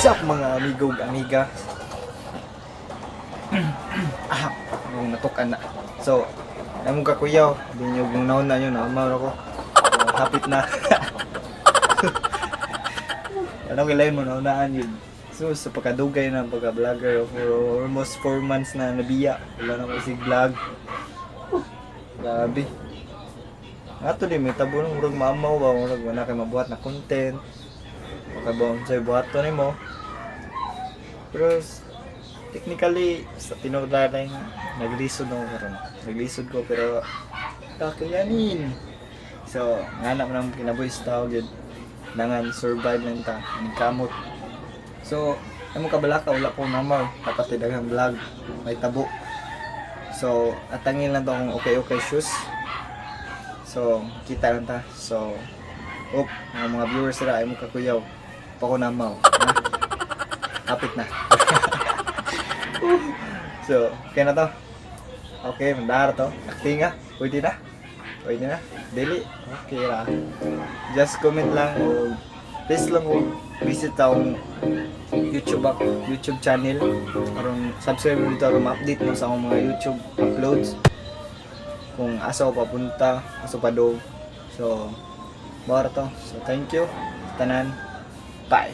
What's up mga amigo amiga? Yung natukan na. So, namong kakuyaw, di nyo kung naon na yun, amaw ako. Hapit na. Anong kilayin mo, naunaan yun. So, sa pagkadugay na pagka-vlogger for almost 4 months na nabiya. Wala na ko si vlog. Grabe. Ato din, may tabo ng murag maamaw ba, murag wala kayo mabuhat na content. Makabawang sa'yo buhat to mo. Pero, technically, sa tinudaray, naglisod ako karon. Naglisod ko, pero kakayanin. So, nganap ng kinabuhis tao yun. Nangan, survive lang ta, kamot. So, ay mo kabalaka, wala ko namaw. Dapat dagang vlog, may tabo. So, atangin lang to akong okay shoes. So, kita lang ta. So, mga viewers sila, ay mo kakuyaw. Pa ko namaw. Kapit na. So, okay na to. Okay, mandara to. Acting nga. Pwede na. Pwede na. Dili. Okay ra. Just comment lang. Please lang ko visit akong YouTube channel. Aron subscribe mo dito aron ma-update mo sa akong mga YouTube uploads. Kung asa ko papunta, asa pa do. So, bawara to. So, thank you. Tanan. Bye.